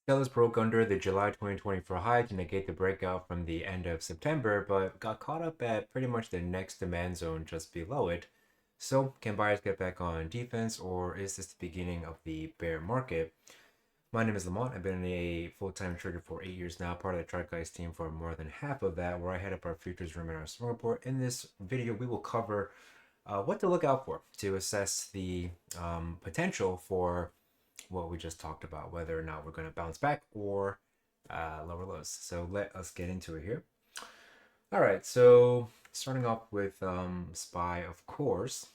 Sellers broke under the July 2024 high to negate the breakout from the end of September, but got caught up at pretty much the next demand zone just below it. So, can buyers get back on defense, or is this the beginning of the bear market? My name is Lamont. I've been a full-time trader for 8 years now, part of the ChartGuys team for more than half of that, where I head up our futures room and our small report. In this video, we will cover what to look out for to assess the potential for what we just talked about, whether or not we're going to bounce back or lower lows. So let us get into it here. All right, so starting off with SPY, of course,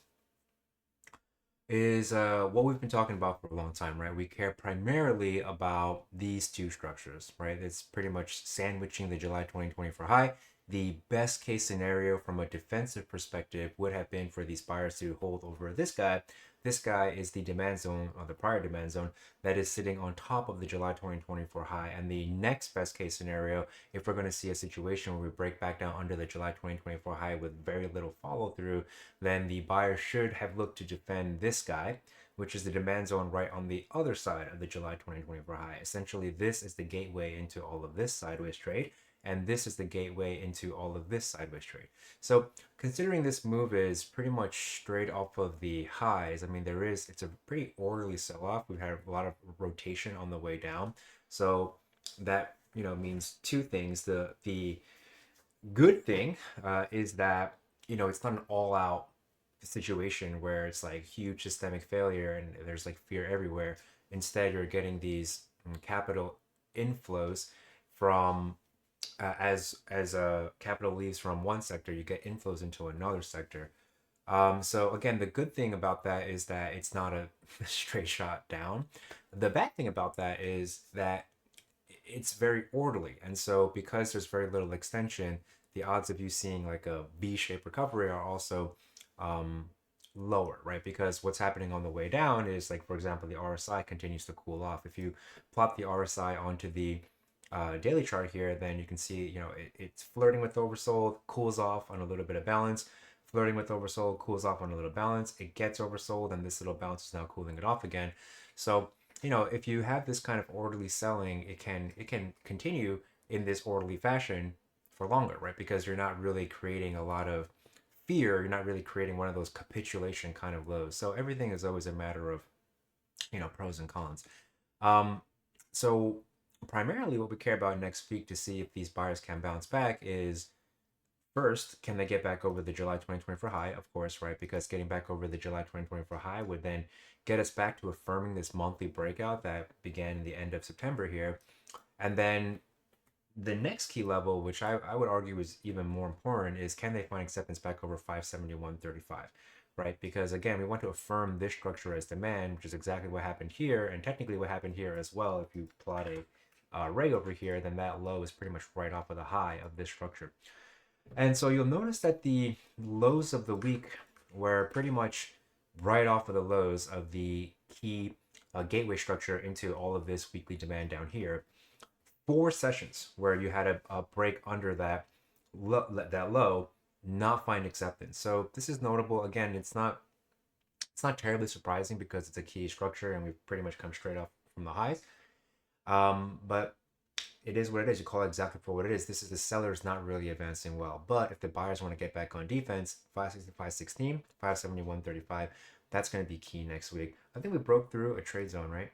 is what we've been talking about for a long time, right? We care primarily about these two structures, right? It's pretty much sandwiching the July 2024 high. The best case scenario from a defensive perspective would have been for these buyers to hold over this guy. This guy is the demand zone, or the prior demand zone, that is sitting on top of the July 2024 high. And the next best case scenario, if we're going to see a situation where we break back down under the July 2024 high with very little follow through, then the buyer should have looked to defend this guy, which is the demand zone right on the other side of the July 2024 high. Essentially, this is the gateway into all of this sideways trade, and this is the gateway into all of this sideways trade. So considering this move is pretty much straight off of the highs, I mean, it's a pretty orderly sell-off. We've had a lot of rotation on the way down. So that, means two things. The good thing is that, it's not an all-out situation where it's like huge systemic failure and there's like fear everywhere. Instead, you're getting these capital inflows from as capital leaves from one sector, you get inflows into another sector. So again, the good thing about that is that it's not a straight shot down. The bad thing about that is that it's very orderly, and so because there's very little extension, the odds of you seeing like a V-shaped recovery are also um, lower, right? Because what's happening on the way down is, like, for example, the RSI continues to cool off. If you plot the RSI onto the daily chart here, then you can see, it's flirting with oversold, cools off on a little bit of balance, flirting with oversold, cools off on a little balance, it gets oversold, and this little bounce is now cooling it off again. So, if you have this kind of orderly selling, it can continue in this orderly fashion for longer, right? Because you're not really creating a lot of fear, you're not really creating one of those capitulation kind of lows. So everything is always a matter of, pros and cons. Um, so primarily what we care about next week to see if these buyers can bounce back is, first, can they get back over the July 2024 high? Of course, right? Because getting back over the July 2024 high would then get us back to affirming this monthly breakout that began in the end of September here. And then the next key level, which I would argue is even more important, is can they find acceptance back over 571.35, right? Because again, we want to affirm this structure as demand, which is exactly what happened here, and technically what happened here as well. If you plot a ray over here, then that low is pretty much right off of the high of this structure. And so you'll notice that the lows of the week were pretty much right off of the lows of the key gateway structure into all of this weekly demand down here. 4 sessions where you had a break under that low, not find acceptance. So this is notable. Again, it's not terribly surprising because it's a key structure and we've pretty much come straight off from the highs. But it is what it is. You call it exactly for what it is. This is the sellers not really advancing well. But if the buyers want to get back on defense, 565.16, 571.35, that's going to be key next week. I think we broke through a trade zone, right?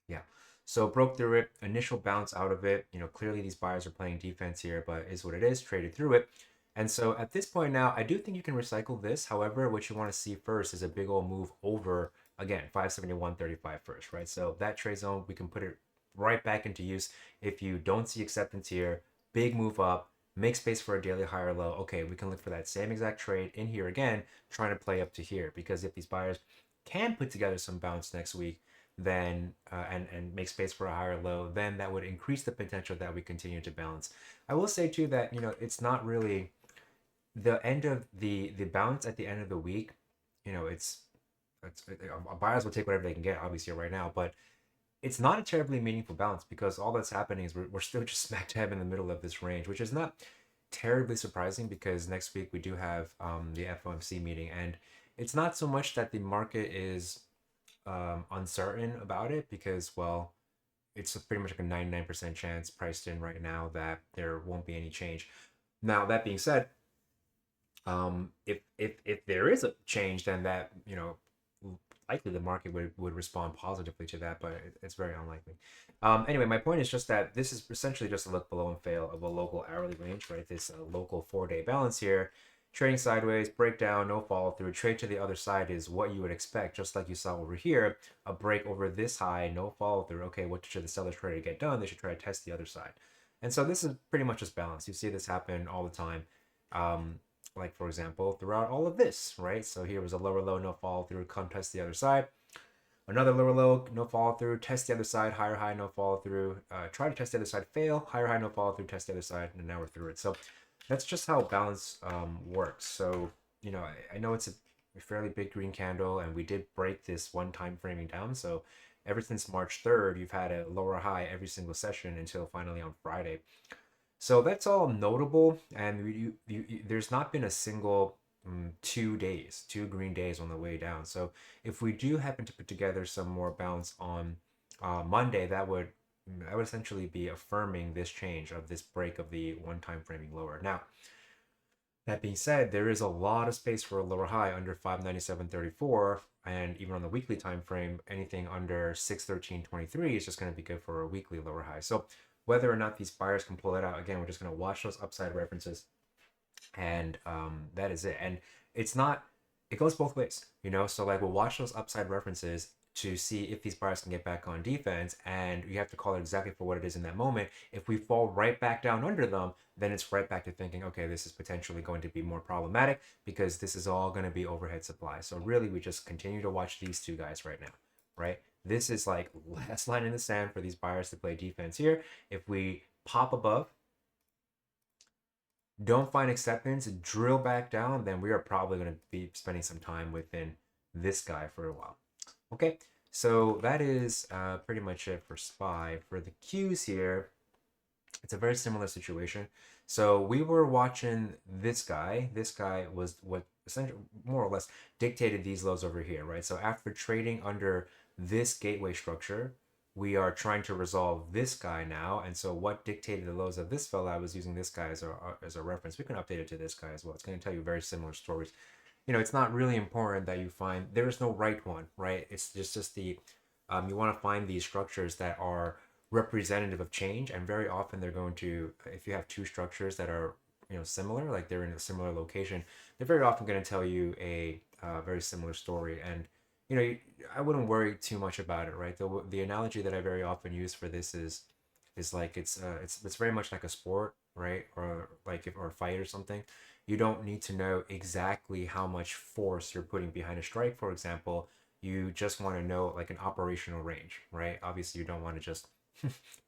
Yeah. So broke through it, initial bounce out of it. Clearly these buyers are playing defense here, but is what it is, traded through it. And so at this point now, I do think you can recycle this. However, what you want to see first is a big old move over, again, 571.35 first, right? So that trade zone, we can put it right back into use. If you don't see acceptance here, big move up, make space for a daily higher low. Okay, we can look for that same exact trade in here again, trying to play up to here. Because if these buyers can put together some bounce next week, then and make space for a higher low, then that would increase the potential that we continue to balance. I will say too that it's not really the end of the bounce at the end of the week. It's buyers will take whatever they can get, obviously, right now, but it's not a terribly meaningful balance because all that's happening is we're still just smack dab in the middle of this range, which is not terribly surprising because next week we do have the FOMC meeting, and it's not so much that the market is uncertain about it because, well, it's pretty much like a 99% chance priced in right now that there won't be any change. Now, that being said, if there is a change, then that, likely the market would respond positively to that, but it's very unlikely. Anyway, my point is just that this is essentially just a look below and fail of a local hourly range, right? This local 4-day balance here, trading sideways, breakdown, no follow through, trade to the other side is what you would expect, just like you saw over here, a break over this high, no follow through. Okay, what should the sellers try to get done? They should try to test the other side. And so this is pretty much just balance. You see this happen all the time. Like for example, throughout all of this, right? So here was a lower low, no follow through, come test the other side. Another lower low, no follow through, test the other side, higher high, no follow through, try to test the other side, fail, higher high, no follow through, test the other side, and now we're through it. So that's just how balance works. So, I know it's a fairly big green candle, and we did break this one time framing down. So ever since March 3rd, you've had a lower high every single session until finally on Friday. So that's all notable, and there's not been a single 2 days, 2 green days on the way down. So if we do happen to put together some more bounce on Monday, that would essentially be affirming this change of this break of the one-time framing lower. Now, that being said, there is a lot of space for a lower high under 597.34, and even on the weekly time frame, anything under 613.23 is just going to be good for a weekly lower high. So whether or not these buyers can pull it out, again, we're just going to watch those upside references, and that is it. And it's not, it goes both ways, So like we'll watch those upside references to see if these buyers can get back on defense, and you have to call it exactly for what it is in that moment. If we fall right back down under them, then it's right back to thinking, okay, this is potentially going to be more problematic because this is all going to be overhead supply. So really, we just continue to watch these two guys right now, right? This is like last line in the sand for these buyers to play defense here. If we pop above, don't find acceptance, drill back down, then we are probably going to be spending some time within this guy for a while. Okay, so that is pretty much it for SPY. For the Qs here, it's a very similar situation. So we were watching this guy. This guy was what essentially more or less dictated these lows over here, right? So after trading under this gateway structure, we are trying to resolve this guy now. And so what dictated the lows of this fella, I was using this guy as a reference. We can update it to this guy as well. It's going to tell you very similar stories. It's not really important that you find, there is no right one, right? It's just the, you want to find these structures that are representative of change. And very often they're going to, if you have two structures that are, similar, like they're in a similar location, they're very often going to tell you a very similar story. And, I wouldn't worry too much about it, right? The analogy that I very often use for this is like it's very much like a sport, right? Or like or a fight or something. You don't need to know exactly how much force you're putting behind a strike, for example. You just want to know like an operational range, right? Obviously, you don't want to just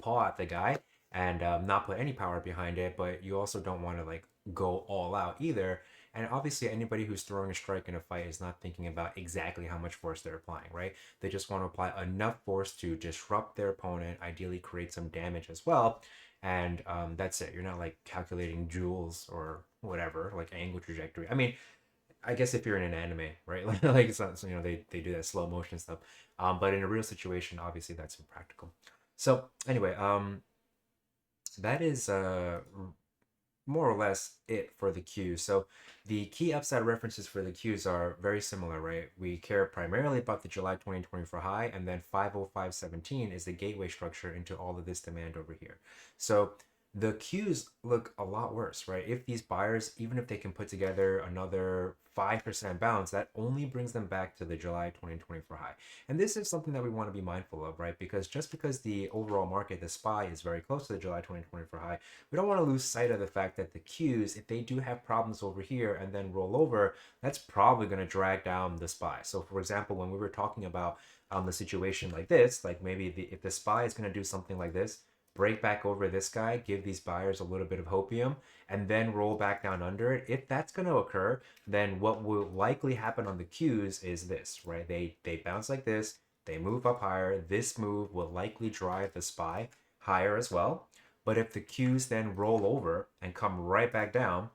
paw at the guy and not put any power behind it, but you also don't want to like go all out either. And obviously, anybody who's throwing a strike in a fight is not thinking about exactly how much force they're applying, right? They just want to apply enough force to disrupt their opponent, ideally create some damage as well. And that's it. You're not like calculating joules or whatever, like angle trajectory. I mean, I guess if you're in an anime, right? Like it's not, they do that slow motion stuff. But in a real situation, obviously that's impractical. So anyway, that is more or less it for the Qs. So the key upside references for the Qs are very similar, right? We care primarily about the July 2024 high, and then 50517 is the gateway structure into all of this demand over here. So the Qs look a lot worse, right? If these buyers, even if they can put together another 5% bounce, that only brings them back to the July 2024 high. And this is something that we want to be mindful of, right? Because just because the overall market, the SPY, is very close to the July 2024 high, we don't want to lose sight of the fact that the Qs, if they do have problems over here and then roll over, that's probably going to drag down the SPY. So for example, when we were talking about the situation like this, like maybe if the SPY is going to do something like this, break back over this guy, give these buyers a little bit of hopium, and then roll back down under it. If that's going to occur, then what will likely happen on the Qs is this, right? They bounce like this, they move up higher. This move will likely drive the SPY higher as well. But if the Qs then roll over and come right back down,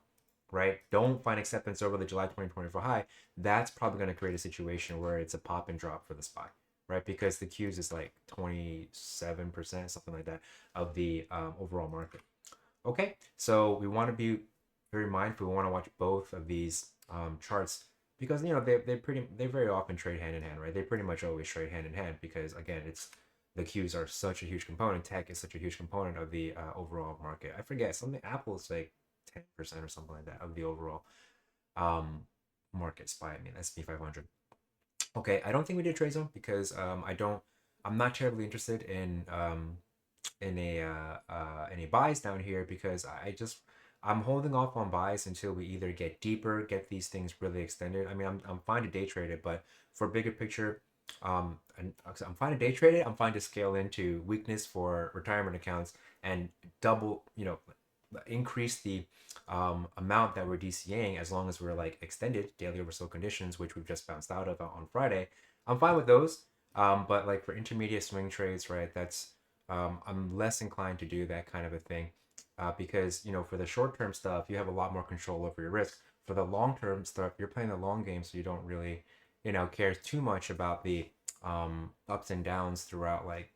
right, don't find acceptance over the July 2024 high, that's probably going to create a situation where it's a pop and drop for the SPY, right? Because the Qs is like 27%, something like that, of the overall market. Okay, so we want to be very mindful. We want to watch both of these charts because they very often trade hand in hand, right? They pretty much always trade hand in hand because again, it's the Qs are such a huge component. Tech is such a huge component of the overall market. I forget something. Apple is like 10% or something like that of the overall um market SPY. I mean SP 500. Okay, I don't think we did trade zone because I'm not terribly interested in any buys down here because I'm holding off on buys until we either get deeper, get these things really extended. I mean, I'm fine to day trade it, but for bigger picture, I'm fine to day trade it. I'm fine to scale into weakness for retirement accounts and double, increase the amount that we're DCAing as long as we're like extended daily oversold conditions, which we've just bounced out of on Friday. I'm fine with those. But like for intermediate swing trades, right? I'm less inclined to do that kind of a thing because for the short term stuff, you have a lot more control over your risk. For the long term stuff, you're playing the long game, so you don't really care too much about the ups and downs throughout like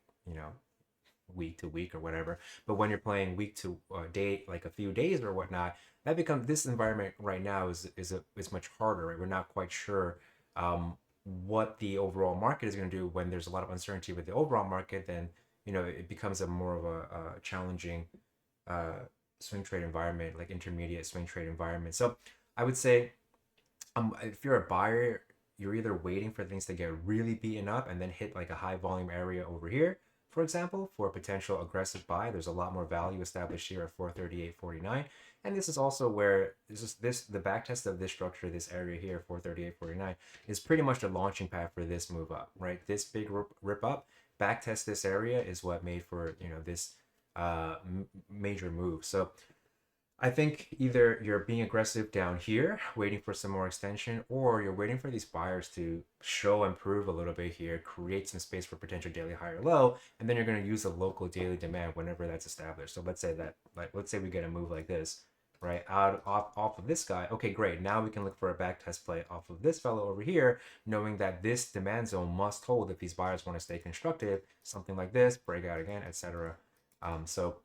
week to week or whatever. But when you're playing week to day, like a few days or whatnot, that becomes this environment right now is much harder. Right? We're not quite sure what the overall market is going to do when there's a lot of uncertainty with the overall market. Then it becomes a more of a challenging swing trade environment, like intermediate swing trade environment. So I would say, if you're a buyer, you're either waiting for things to get really beaten up and then hit like a high volume area over here, for example, for a potential aggressive buy. There's a lot more value established here at 438.49. And this is also where the back test of this structure, this area here, 438.49, is pretty much the launching pad for this move up, right? This big rip up, back test this area is what made for this major move. So I think either you're being aggressive down here, waiting for some more extension, or you're waiting for these buyers to show and prove a little bit here, create some space for potential daily higher low, and then you're going to use the local daily demand whenever that's established. So let's say we get a move like this, right, off of this guy. Okay, great. Now we can look for a back test play off of this fellow over here, knowing that this demand zone must hold if these buyers want to stay constructive. Something like this, break out again, etc. So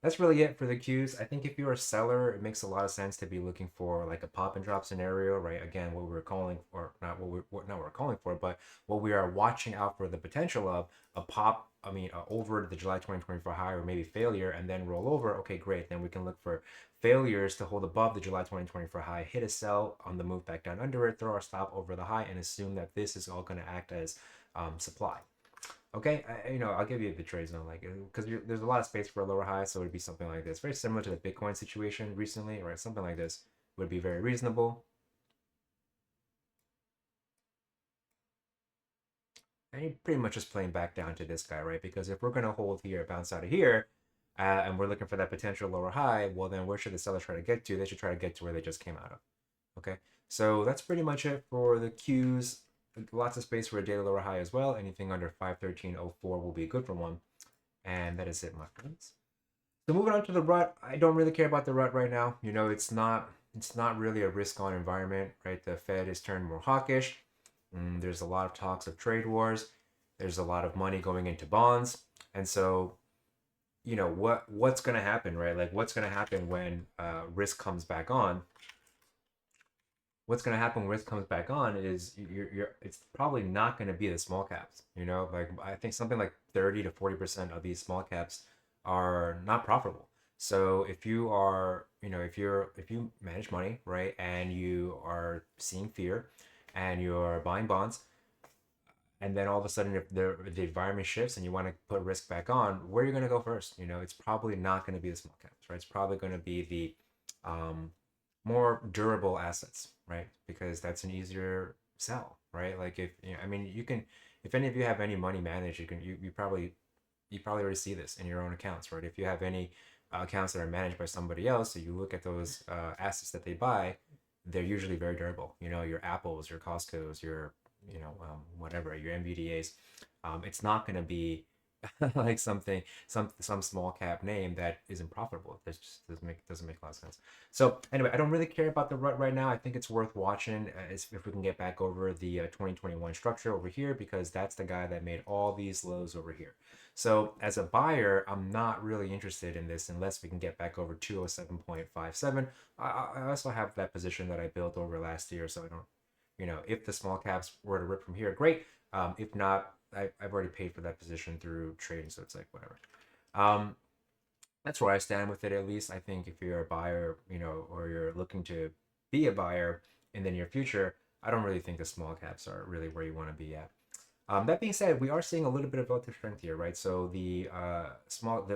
that's really it for the Qs. I think if you're a seller, it makes a lot of sense to be looking for like a pop and drop scenario, right? Again, what we're calling, or not what we're calling for, but what we are watching out for the potential of a pop. I mean, over the July 2024 high, or maybe failure, and then roll over. Okay, great. Then we can look for failures to hold above the July 2024 high, hit a sell on the move back down under it, throw our stop over the high, and assume that this is all going to act as supply. Okay, I'll give you the trade zone, like, because there's a lot of space for a lower high, so it would be something like this, very similar to the Bitcoin situation recently, right? Something like this would be very reasonable. And you're pretty much just playing back down to this guy, right? Because if we're going to hold here, bounce out of here, and we're looking for that potential lower high, well, then where should the seller try to get to? They should try to get to where they just came out of. Okay, so that's pretty much it for the Qs. Lots of space for a daily lower high as well. Anything under 513.04 will be good for one. And that is it, my friends. So moving on to the rut, I don't really care about the rut right now. It's not really a risk on environment, right? The Fed is turned more hawkish. There's a lot of talks of trade wars. There's a lot of money going into bonds. And so, what's going to happen, right? Like what's going to happen when risk comes back on? What's going to happen when risk comes back on is it's probably not going to be the small caps. Like I think something like 30 to 40% of these small caps are not profitable. So if you are, if you manage money, right, and you are seeing fear and you're buying bonds, and then all of a sudden if the environment shifts and you want to put risk back on, where are you going to go first? It's probably not going to be the small caps, right? It's probably going to be the more durable assets, right? Because that's an easier sell, right? Like if you can, if any of you have any money managed, you probably already see this in your own accounts, right? If you have any accounts that are managed by somebody else, so you look at those assets that they buy, they're usually very durable. Your Apples, your Costco's, your whatever, your NVDAs. It's not going to be like something, some small cap name that isn't profitable. That just doesn't make a lot of sense. So anyway, I don't really care about the rut right now. I think it's worth watching if we can get back over the 2021 structure over here, because that's the guy that made all these lows over here. So as a buyer, I'm not really interested in this unless we can get back over 207.57. I also have that position that I built over last year, so I don't, if the small caps were to rip from here, great. If not, I've already paid for that position through trading, so it's like whatever. Um, that's where I stand with it, at least. I think if you're a buyer, or you're looking to be a buyer in the near future, I don't really think the small caps are really where you want to be at. That being said, we are seeing a little bit of relative strength here, right? So the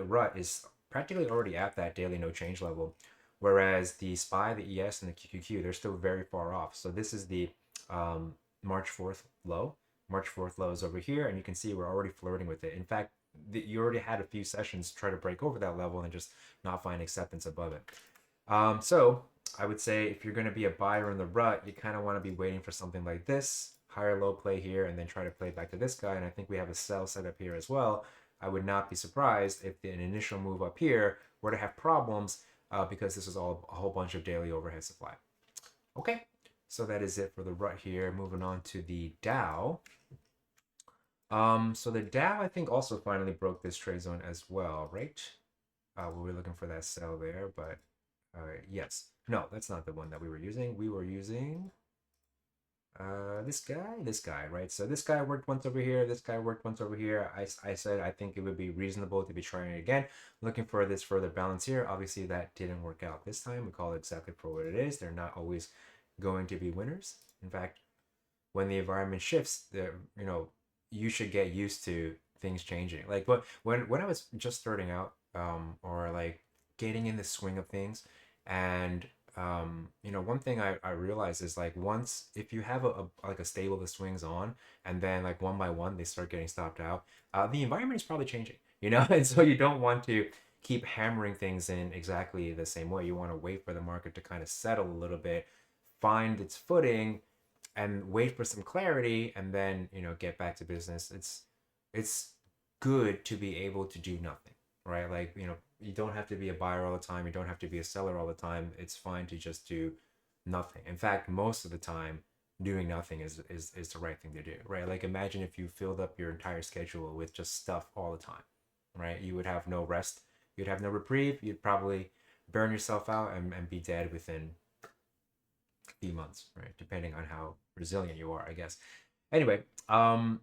rut is practically already at that daily no change level, whereas the SPY, the ES, and the QQQ, they're still very far off. So this is the March 4th low. March 4th low is over here, and you can see we're already flirting with it. In fact, you already had a few sessions try to break over that level and just not find acceptance above it. So I would say if you're going to be a buyer in the rut, you kind of want to be waiting for something like this, higher low play here, and then try to play back to this guy. And I think we have a sell set up here as well. I would not be surprised if an initial move up here were to have problems because this is all a whole bunch of daily overhead supply. Okay, so that is it for the rut here. Moving on to the Dow. So the Dow, I think, also finally broke this trade zone as well, right? We were looking for that sell there, but yes. No, that's not the one that we were using. We were using this guy, right? So this guy worked once over here, this guy worked once over here. I said I think it would be reasonable to be trying it again, looking for this further balance here. Obviously, that didn't work out this time. We call it exactly for what it is. They're not always going to be winners. In fact, when the environment shifts, you should get used to things changing. Like when I was just starting out, or like getting in the swing of things, and one thing I realized is like once if you have like a stable that swings on, and then like one by one they start getting stopped out, the environment is probably changing, and so you don't want to keep hammering things in exactly the same way. You want to wait for the market to kind of settle a little bit, find its footing, and wait for some clarity, and then get back to business. It's good to be able to do nothing, right? Like you don't have to be a buyer all the time, you don't have to be a seller all the time. It's fine to just do nothing. In fact, most of the time doing nothing is the right thing to do, right? Like imagine if you filled up your entire schedule with just stuff all the time, right? You would have no rest, you'd have no reprieve, you'd probably burn yourself out and be dead within few months, right? Depending on how resilient you are, I guess. Anyway, so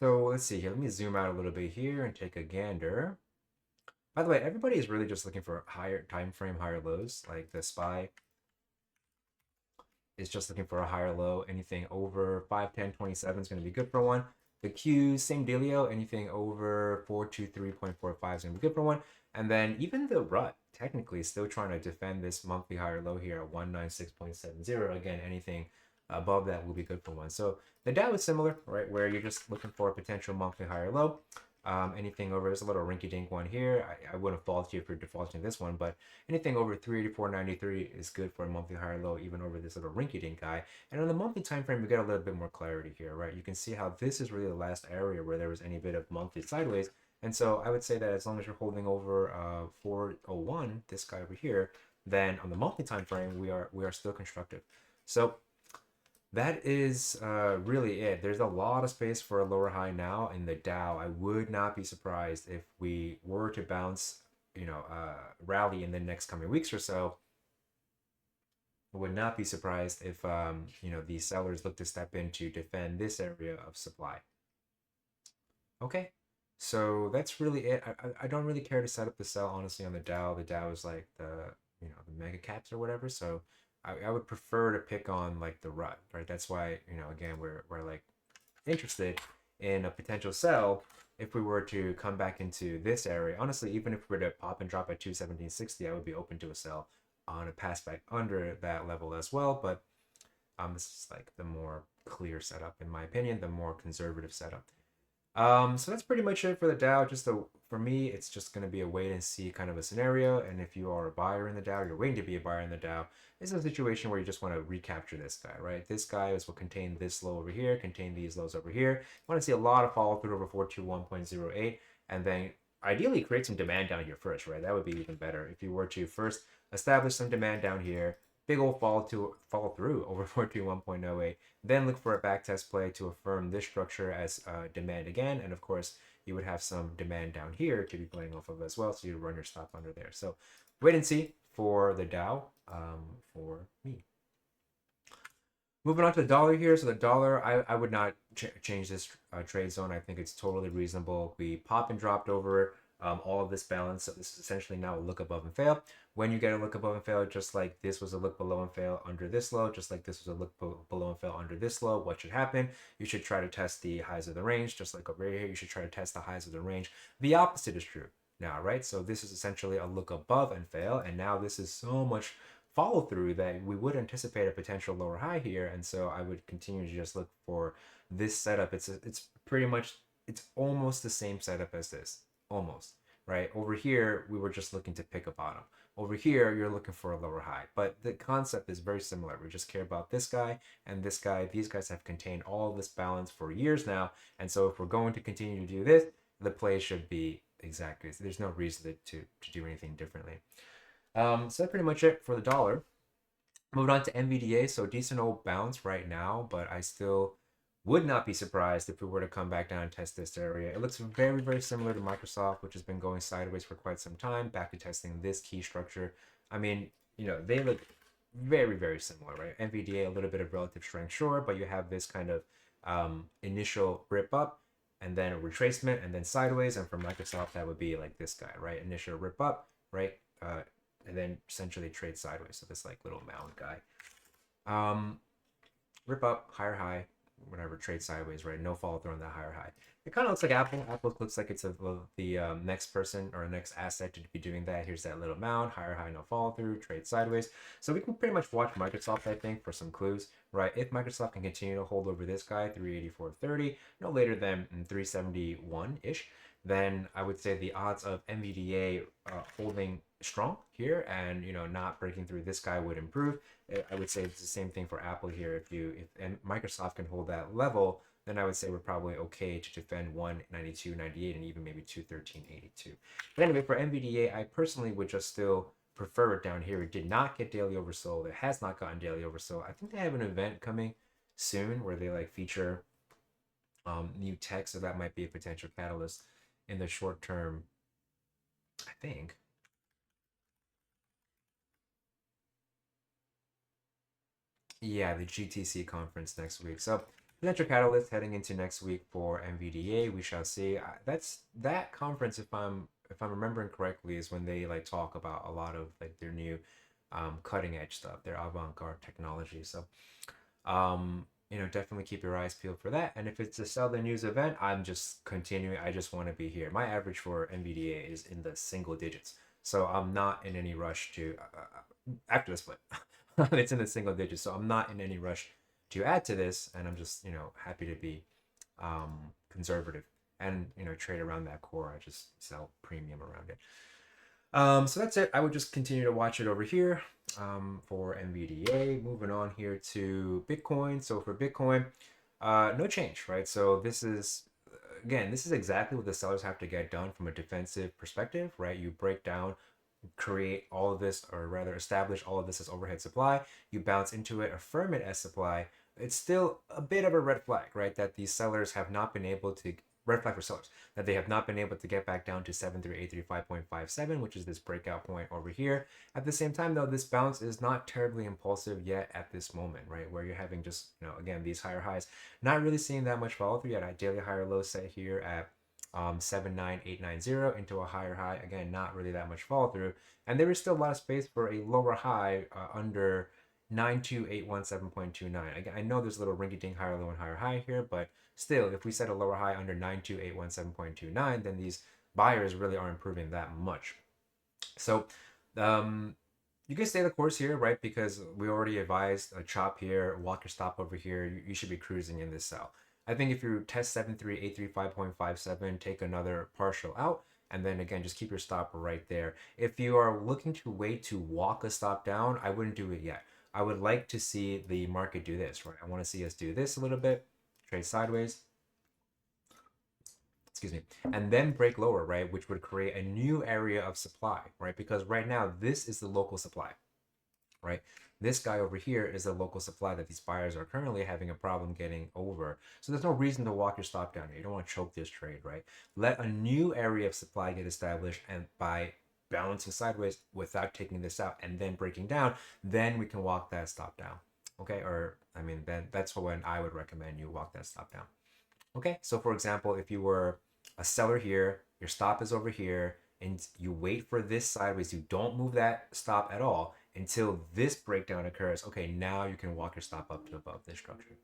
let's see here. Let me zoom out a little bit here and take a gander. By the way, everybody is really just looking for higher time frame, higher lows. Like the SPY is just looking for a higher low. Anything over 5, 10, 27 is going to be good for one. The Q, same dealio. Anything over 423.45 is going to be good for one. And then even the rut technically is still trying to defend this monthly higher low here at 196.70. Again, anything above that will be good for one. So the Dow is similar, right? Where you're just looking for a potential monthly higher low. Anything over, there's a little rinky-dink one here. I wouldn't fault you if you're defaulting this one, but anything over 384.93 is good for a monthly higher low, even over this little rinky-dink guy. And on the monthly time frame, we get a little bit more clarity here, right? You can see how this is really the last area where there was any bit of monthly sideways. And so I would say that as long as you're holding over 401, this guy over here, then on the monthly time frame, we are still constructive. So that is really it. There's a lot of space for a lower high now in the Dow. I would not be surprised if we were to bounce, rally in the next coming weeks or so. I would not be surprised if, the sellers look to step in to defend this area of supply. Okay, so that's really it. I don't really care to set up the sell, honestly, on the Dow. The Dow is like the mega caps or whatever, so I would prefer to pick on like the rut, right? That's why, again, we're like interested in a potential sell if we were to come back into this area. Honestly, even if we were to pop and drop at 217.60, I would be open to a sell on a pass back under that level as well. But this is like the more clear setup, in my opinion, the more conservative setup. So that's pretty much it for the Dow. Just a for me, it's just going to be a wait and see kind of a scenario. And if you are a buyer in the Dow, you're waiting to be a buyer in the Dow, this is a situation where you just want to recapture this guy, right? This guy is will contain this low over here, contain these lows over here. You want to see a lot of follow through over 421.08, and then ideally create some demand down here first, right? That would be even better if you were to first establish some demand down here, big old follow through over 421.08, then look for a backtest play to affirm this structure as demand again, and of course you would have some demand down here to be playing off of as well, so you run your stop under there. So wait and see for the Dow for me. Moving on to the dollar here. So the dollar, I would not change this trade zone. I think it's totally reasonable. We pop and dropped over all of this balance. So this is essentially now a look above and fail. When you get a look above and fail, just like this was a look below and fail under this low, just like this was a look below and fail under this low, what should happen? You should try to test the highs of the range, just like over here. You should try to test the highs of the range. The opposite is true now, right? So this is essentially a look above and fail, and now this is so much follow through that we would anticipate a potential lower high here, and so I would continue to just look for this setup. It's pretty much, it's almost the same setup as this, almost, right? Over here we were just looking to pick a bottom. Over here you're looking for a lower high, but the concept is very similar. We just care about this guy and this guy. These guys have contained all this balance for years now, and so if we're going to continue to do this, the play should be exactly, there's no reason to do anything differently. So that's pretty much it for the dollar. Moving on to NVDA, so decent old bounce right now, but I still would not be surprised if we were to come back down and test this area. It looks very, very similar to Microsoft, which has been going sideways for quite some time, back to testing this key structure. I mean, you know, they look very, very similar, right? NVDA, a little bit of relative strength, sure, but you have this kind of initial rip up, and then a retracement, and then sideways, and for Microsoft, that would be like this guy, right? Initial rip up, right? And then essentially trade sideways. So this like little mound guy. Rip up, higher high, whatever, trade sideways, right? No follow through on that higher high. It kind of looks like Apple. Apple looks like it's the next person or next asset to be doing that. Here's that little mound, higher high, no follow through, trade sideways. So we can pretty much watch Microsoft, I think, for some clues, right? If Microsoft can continue to hold over this guy, 384.30, no later than 371-ish, then I would say the odds of NVDA holding strong here and, you know, not breaking through this guy would improve. I would say it's the same thing for Apple here. If Microsoft can hold that level, then I would say we're probably okay to defend 192.98 and even maybe 213.82. But anyway, for NVDA, I personally would just still prefer it down here. It did not get daily oversold. It has not gotten daily oversold. I think they have an event coming soon where they like feature new tech, so that might be a potential catalyst in the short term, I think. Yeah, the GTC conference next week. So potential catalyst heading into next week for NVDA. We shall see. That's that conference, if I'm remembering correctly, is when they like talk about a lot of like their new cutting edge stuff, their avant-garde technology. So you know, definitely keep your eyes peeled for that. And if it's a sell the news event, I'm just continuing. I just want to be here. My average for NVDA is in the single digits, so I'm not in any rush to after the split. It's in the single digits, so I'm not in any rush to add to this, and I'm just, you know, happy to be conservative and, you know, trade around that core. I just sell premium around it. So that's it. I would just continue to watch it over here for NVDA. Moving on here to Bitcoin. So for Bitcoin, no change, right? So this is, again, this is exactly what the sellers have to get done from a defensive perspective, right? You break down, create all of this, or rather establish all of this as overhead supply. You bounce into it, affirm it as supply. It's still a bit of a red flag, right? That these sellers have not been able to, red flag for sellers, that they have not been able to get back down to 73835.57, which is this breakout point over here. At the same time, though, this bounce is not terribly impulsive yet at this moment, right? Where you're having just, you know, again, these higher highs, not really seeing that much follow through yet. A daily higher low set here at 79890 into a higher high. Again, not really that much follow through, and there is still a lot of space for a lower high under 92817.29. Again, I know there's a little rinky-dink higher low and higher high here, but still, if we set a lower high under 92817.29, then these buyers really aren't improving that much. So you can stay the course here, right? Because we already advised a chop here, walk your stop over here. You should be cruising in this sell. I think if you test 73835.57, take another partial out, and then again, just keep your stop right there. If you are looking to wait to walk a stop down, I wouldn't do it yet. I would like to see the market do this, right? I want to see us do this a little bit, trade sideways, excuse me, and then break lower, right? Which would create a new area of supply, right? Because right now, this is the local supply, right? This guy over here is the local supply that these buyers are currently having a problem getting over. So there's no reason to walk your stop down here. You don't want to choke this trade, right? Let a new area of supply get established, and by balancing sideways without taking this out and then breaking down, then we can walk that stop down. Okay, or I mean, then that's when I would recommend you walk that stop down. Okay, so for example, if you were a seller here, your stop is over here, and you wait for this sideways, you don't move that stop at all until this breakdown occurs. Okay, now you can walk your stop up to above this structure.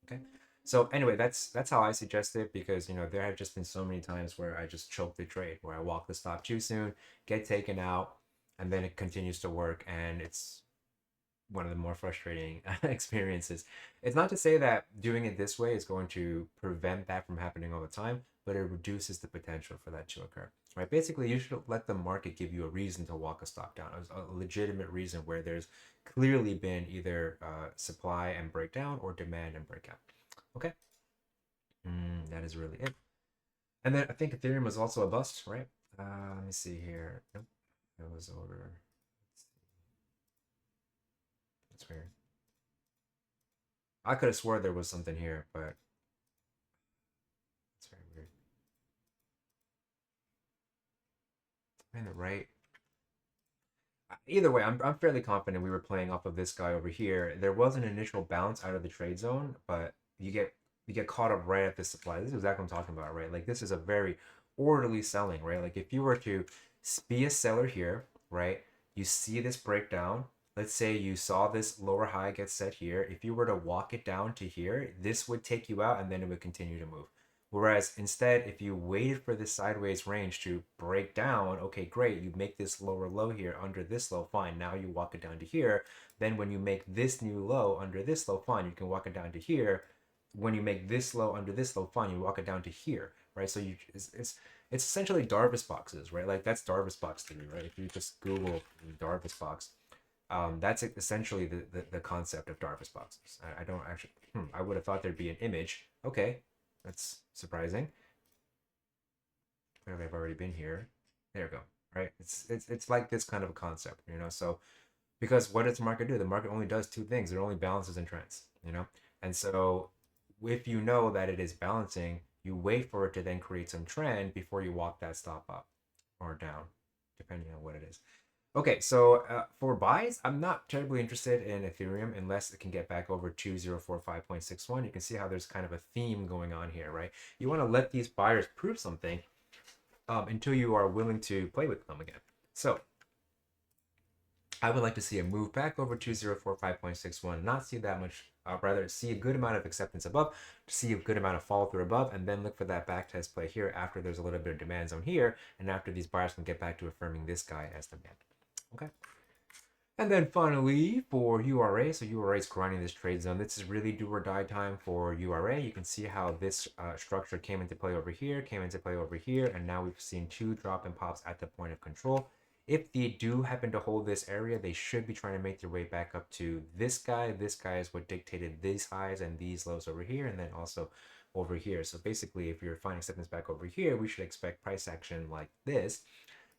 Okay, so anyway, that's how I suggest it, because there have just been so many times where I just choke the trade, where I walk the stop too soon, get taken out, and then it continues to work, and it's one of the more frustrating experiences. It's not to say that doing it this way is going to prevent that from happening all the time, but it reduces the potential for that to occur. Right? Basically, you should let the market give you a reason to walk a stop down, a legitimate reason where there's clearly been either supply and breakdown or demand and breakout. Okay, that is really it. And then I think Ethereum was also a bust, right? Let me see here. Nope, it was over. That's weird. I could have swore there was something here, but it's very weird. In the right. Either way, I'm fairly confident we were playing off of this guy over here. There was an initial bounce out of the trade zone, but you get caught up right at this supply. This is exactly what I'm talking about, right? Like this is a very orderly selling, right? Like if you were to be a seller here, right? You see this breakdown. Let's say you saw this lower high get set here. If you were to walk it down to here, this would take you out and then it would continue to move. Whereas instead, if you waited for this sideways range to break down, okay, great, you make this lower low here under this low, fine. Now you walk it down to here. Then when you make this new low under this low, fine, you can walk it down to here. When you make this low under this low, fine, you walk it down to here, right? So it's essentially Darvas boxes, right? Like that's Darvas box theory, right? If you just Google Darvas box, that's essentially the concept of Darvas boxes. I don't actually, I would have thought there'd be an image. Okay, that's surprising. Clearly, I've already been here. There we go. Right? It's like this kind of a concept, So because what does the market do? The market only does two things. It only balances and trends. And so if you know that it is balancing, you wait for it to then create some trend before you walk that stop up or down, depending on what it is. Okay, so for buys, I'm not terribly interested in Ethereum unless it can get back over 2045.61. You can see how there's kind of a theme going on here, right? You want to let these buyers prove something until you are willing to play with them again. So I would like to see a move back over 2045.61, not see that much, rather see a good amount of acceptance above, see a good amount of follow through above, and then look for that back test play here after there's a little bit of demand zone here, and after these buyers can get back to affirming this guy as demand. Okay. And then finally for URA, so URA is grinding this trade zone. This is really do or die time for URA. You can see how this structure came into play over here, and now we've seen two drop and pops at the point of control. If they do happen to hold this area, they should be trying to make their way back up to this guy. This guy is what dictated these highs and these lows over here, and then also over here. So basically, if you're finding acceptance back over here, we should expect price action like this.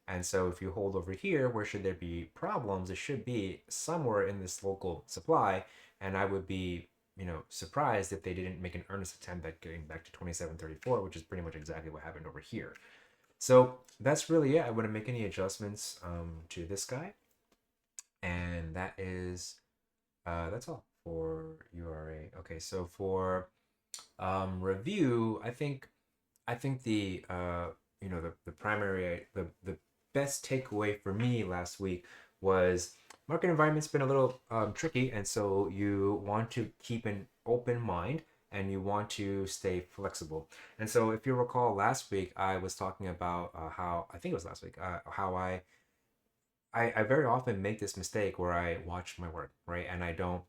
And so if you hold over here, where should there be problems? It should be somewhere in this local supply. And I would be, surprised if they didn't make an earnest attempt at getting back to 2734, which is pretty much exactly what happened over here. So that's really it. I wouldn't make any adjustments to this guy. And that's all for URA. Okay, so for review, I think the the primary the best takeaway for me last week was market environment's been a little tricky, and so you want to keep an open mind and you want to stay flexible. And so if you recall last week, I was talking about how I think it was last week how I very often make this mistake where I watch my work, right, and I don't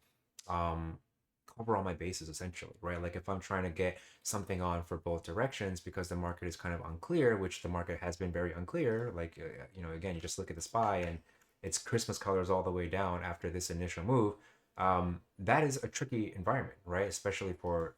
cover all my bases essentially, right? Like if I'm trying to get something on for both directions because the market is kind of unclear, which the market has been very unclear. Like again, you just look at the SPY and it's Christmas colors all the way down after this initial move. That is a tricky environment, right? Especially for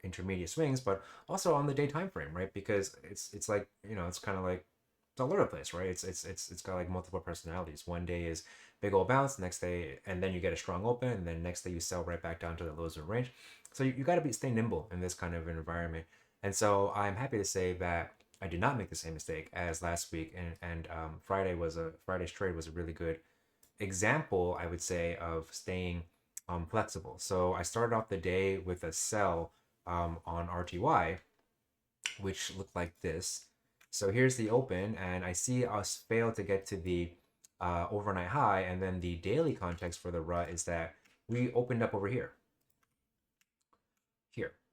intermediate swings, but also on the day time frame, right? Because it's like it's kind of like it's all over the place, right? It's got like multiple personalities. One day is big old bounce, next day, and then you get a strong open, and then next day you sell right back down to the lows of range. So you got to stay nimble in this kind of an environment. And so I'm happy to say that I did not make the same mistake as last week, and Friday's trade was a really good example, I would say, of staying flexible. So I started off the day with a sell on RTY, which looked like this. So here's the open, and I see us fail to get to the overnight high, and then the daily context for the rut is that we opened up over here,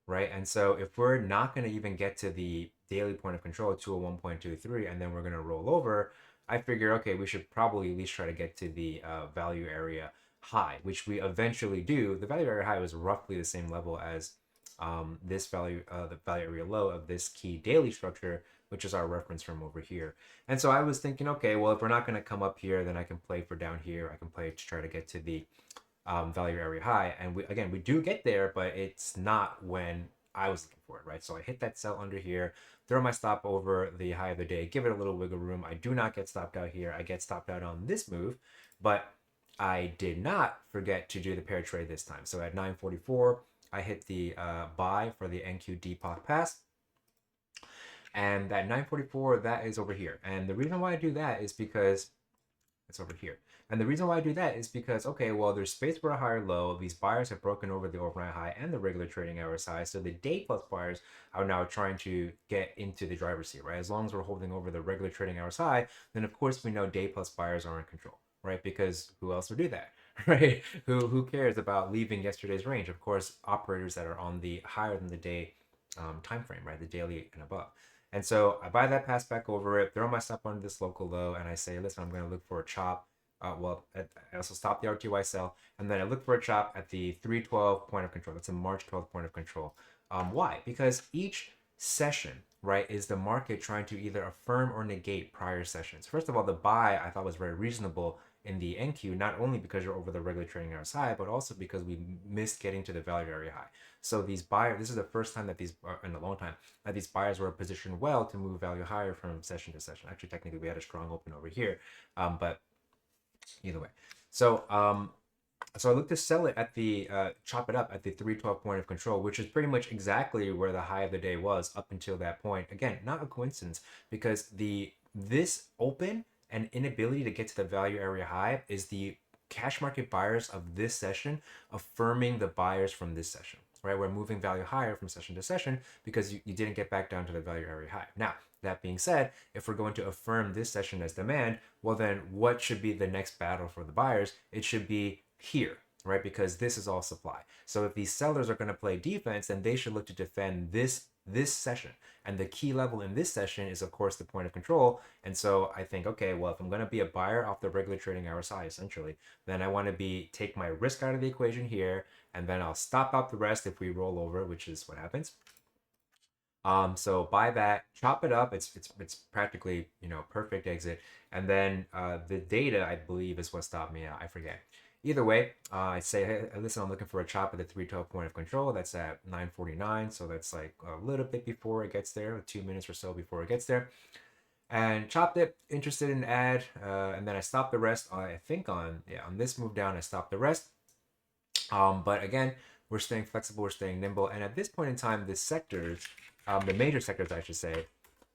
right? And so if we're not going to even get to the daily point of control, 201.23, and then we're going to roll over, I figure, okay, we should probably at least try to get to the value area high, which we eventually do. The value area high was roughly the same level as this value, the value area low of this key daily structure, which is our reference from over here. And so I was thinking, okay, well, if we're not going to come up here, then I can play for down here. I can play to try to get to the value area high. And we do get there, but it's not when I was looking for it, right? So I hit that sell under here, throw my stop over the high of the day, give it a little wiggle room. I do not get stopped out here. I get stopped out on this move, but I did not forget to do the pair trade this time. So at 9:44, I hit the buy for the NQD pop pass. And that 9:44, that is over here. And the reason why I do that is because it's over here. And the reason why I do that is because, okay, well, there's space for a higher low. These buyers have broken over the overnight high and the regular trading hours high. So the day plus buyers are now trying to get into the driver's seat, right? As long as we're holding over the regular trading hours high, then of course we know day plus buyers are in control, right? Because who else would do that, right? Who cares about leaving yesterday's range? Of course, operators that are on the higher than the day time frame, right? The daily and above. And so I buy that pass back over it, throw my stop under this local low, and I say, listen, I'm going to look for a chop. I also stop the RTY sell, and then I look for a chop at the 312 point of control. That's a March 12th point of control. Why? Because each session, right, is the market trying to either affirm or negate prior sessions. First of all, the buy I thought was very reasonable in the NQ, not only because you're over the regular trading hours high, but also because we missed getting to the value area high. So these buyers, this is the first time that these, in a long time, that these buyers were positioned well to move value higher from session to session. Actually, technically, we had a strong open over here, but either way. So I look to sell it at the chop it up at the 312 point of control, which is pretty much exactly where the high of the day was up until that point. Again, not a coincidence, because this open and inability to get to the value area high is the cash market buyers of this session affirming the buyers from this session, right? We're moving value higher from session to session because you didn't get back down to the value area high. Now, that being said, if we're going to affirm this session as demand, well, then what should be the next battle for the buyers? It should be here, right? Because this is all supply. So if these sellers are going to play defense, then they should look to defend this session. And the key level in this session is, of course, the point of control. And so I think, okay, well, if I'm going to be a buyer off the regular trading hours high, essentially, then I want to take my risk out of the equation here, and then I'll stop out the rest if we roll over, which is what happens. So buy that, chop it up. It's practically, perfect exit. And then the data, I believe, is what stopped me out. I forget. Either way, I say, hey, listen, I'm looking for a chop at the 312 point of control. That's at 9:49. So that's like a little bit before it gets there, 2 minutes or so before it gets there. And chopped it, interested in add. And then I stopped the rest. I think on this move down, I stopped the rest. But again, we're staying flexible, we're staying nimble. And at this point in time, the sectors, the major sectors, I should say,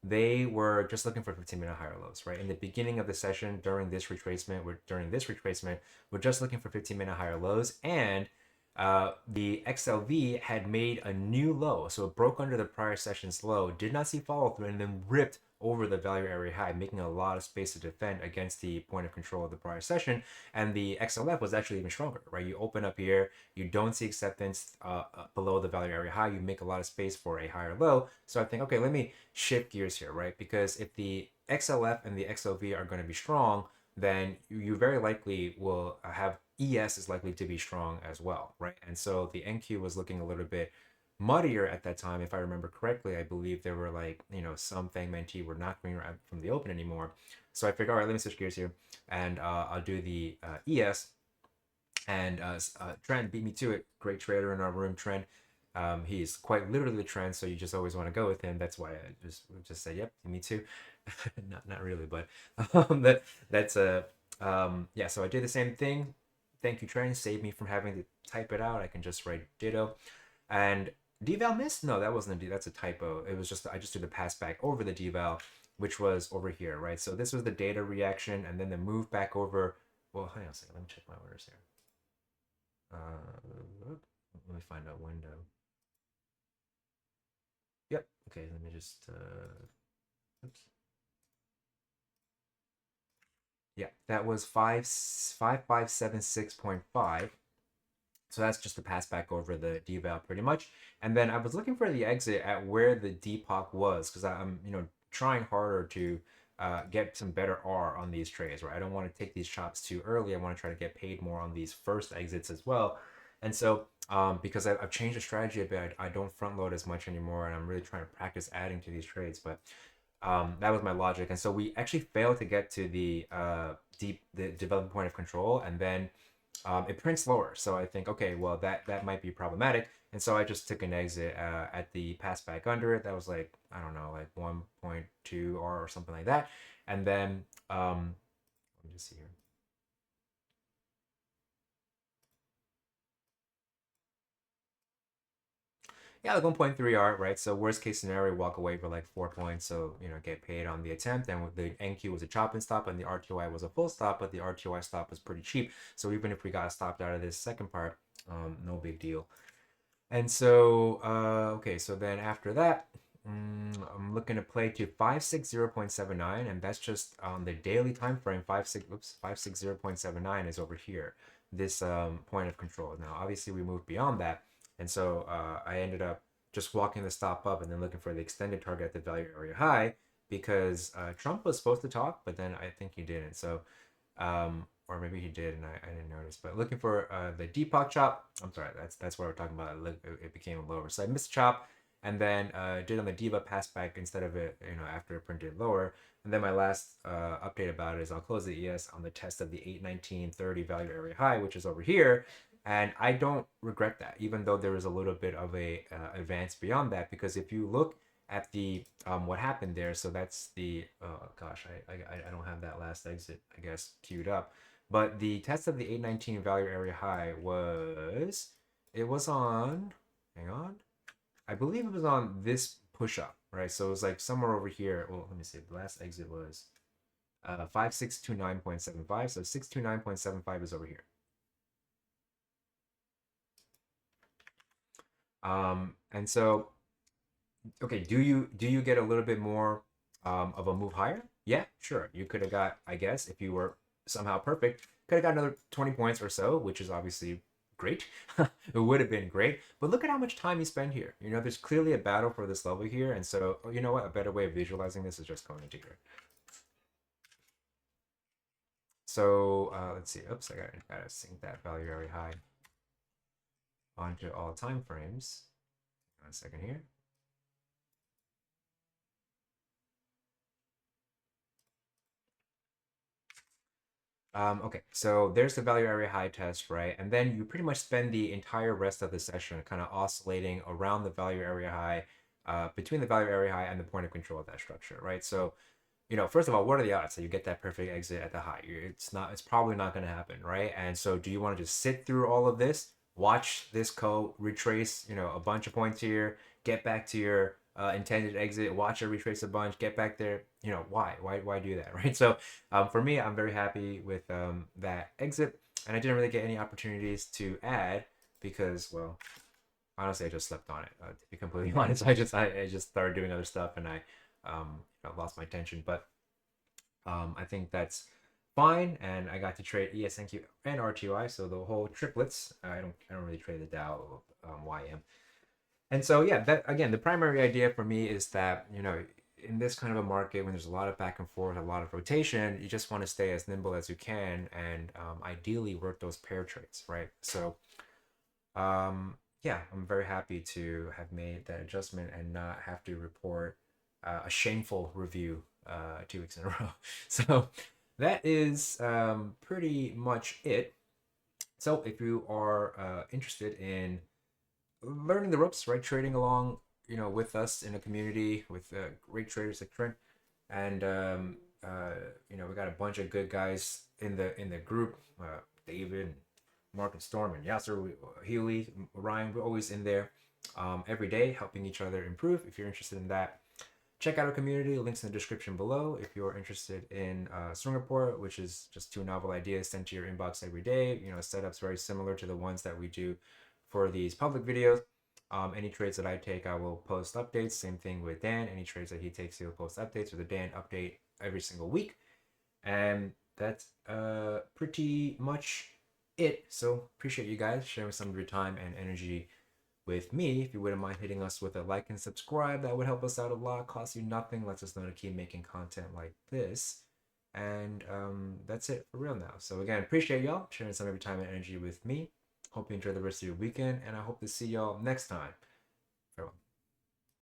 they were just looking for 15-minute higher lows, right? In the beginning of the session, during this retracement, we're just looking for 15-minute higher lows. And the XLV had made a new low. So it broke under the prior session's low, did not see follow through, and then ripped over the value area high, making a lot of space to defend against the point of control of the prior session. And the XLF was actually even stronger, right? You open up here, you don't see acceptance below the value area high, you make a lot of space for a higher low. So I think, okay, let me shift gears here, right? Because if the XLF and the XLV are going to be strong, then you very likely will have ES is likely to be strong as well, right? And so the NQ was looking a little bit muddier at that time. If I remember correctly, I believe there were like, some Fang T were not going around from the open anymore. So I figured, all right, let me switch gears here, and I'll do the ES. And Trent beat me to it. Great trader in our room, Trent. He's quite literally the trend, so you just always want to go with him. That's why I just say, yep, me too. Not really, but that's a yeah. So I did the same thing. Thank you, Trent. Saved me from having to type it out. I can just write ditto. And deval missed? No, that wasn't a that's a typo. It was just I just did the pass back over the deval, which was over here, right? So this was the data reaction, and then the move back over. Well, hang on a second. Let me check my orders here. Let me find out window. Yep. Okay. Let me just. Oops. Yeah, that was 5576.5. So that's just the pass back over the deval pretty much. And then I was looking for the exit at where the Depop was, because I'm trying harder to get some better R on these trades, right? I don't want to take these chops too early. I want to try to get paid more on these first exits as well. And so because I've changed the strategy a bit, I don't front load as much anymore, and I'm really trying to practice adding to these trades. But that was my logic. And so we actually failed to get to the development point of control, and then it prints lower. So I think, okay, well, that might be problematic. And so I just took an exit at the pass back under it. That was like, I don't know, like 1.2 R or something like that. And then let me just see here. Yeah, like 1.3 R, right? So worst case scenario, walk away for like 4 points. So, get paid on the attempt. And the NQ was a chop and stop, and the RTOI was a full stop, but the RTOI stop was pretty cheap. So even if we got stopped out of this second part, no big deal. And so, okay, so then after that, I'm looking to play to 560.79, and that's just on the daily time frame. 560.79 is over here, this point of control. Now, obviously, we moved beyond that, and so I ended up just walking the stop up and then looking for the extended target at the value area high, because Trump was supposed to talk, but then I think he didn't. So or maybe he did and I didn't notice. But looking for the Depop chop. I'm sorry, that's what we're talking about. It became lower, so I missed chop, and then did on the Diva pass back instead of it, after it printed lower. And then my last update about it is I'll close the ES on the test of the 819.30 value area high, which is over here. And I don't regret that, even though there is a little bit of a advance beyond that, because if you look at the what happened there, so that's the gosh, I don't have that last exit, I guess, queued up. But the test of the 819 value area high was, it was on, hang on, I believe it was on this push up, right? So it was like somewhere over here. Well, let me see. The last exit was 5629.75. So 629.75 is over here. And so, okay, do you get a little bit more of a move higher? Yeah, sure. You could have got, I guess, if you were somehow perfect, could have got another 20 points or so, which is obviously great. It would have been great. But look at how much time you spend here. There's clearly a battle for this level here. And so, you know what? A better way of visualizing this is just going into here. So let's see. Oops, I gotta sync that value area high onto all time frames. 1 second here. Okay, so there's the value area high test, right? And then you pretty much spend the entire rest of the session kind of oscillating around the value area high, between the value area high and the point of control of that structure, right? So, first of all, what are the odds that you get that perfect exit at the high? It's probably not going to happen, right? And so do you want to just sit through all of this, watch this code, retrace, a bunch of points here, get back to your intended exit, watch it retrace a bunch, get back there? Why do that, right? So for me, I'm very happy with that exit, and I didn't really get any opportunities to add because, well, honestly, I just slept on it. To be completely honest, I just started doing other stuff, and I lost my attention. But I think that's fine, and I got to trade ESNQ and RTOI, so the whole triplets. I don't really trade the Dow YM. And so, yeah, that again, the primary idea for me is that in this kind of a market, when there's a lot of back and forth, a lot of rotation, you just want to stay as nimble as you can, and ideally work those pair trades, right? So yeah, I'm very happy to have made that adjustment and not have to report a shameful review 2 weeks in a row. So that is pretty much it. So if you are interested in learning the ropes, right, trading along, with us in a community with great traders like Trent, and we got a bunch of good guys in the group, David, Mark and Storm and Yasser, Healy, Ryan. We're always in there every day helping each other improve. If you're interested in that, check out our community. Links in the description below. If you're interested in Swing Report, which is just 2 novel ideas sent to your inbox every day, setups very similar to the ones that we do for these public videos. Any trades that I take, I will post updates. Same thing with Dan. Any trades that he takes, he'll post updates, or the Dan update every single week. And that's pretty much it. So appreciate you guys sharing some of your time and energy with me. If you wouldn't mind hitting us with a like and subscribe, that would help us out a lot. Costs you nothing, lets us know to keep making content like this. And that's it for real now. So again, appreciate y'all sharing some of your time and energy with me. Hope you enjoy the rest of your weekend, and I hope to see y'all next time. Farewell.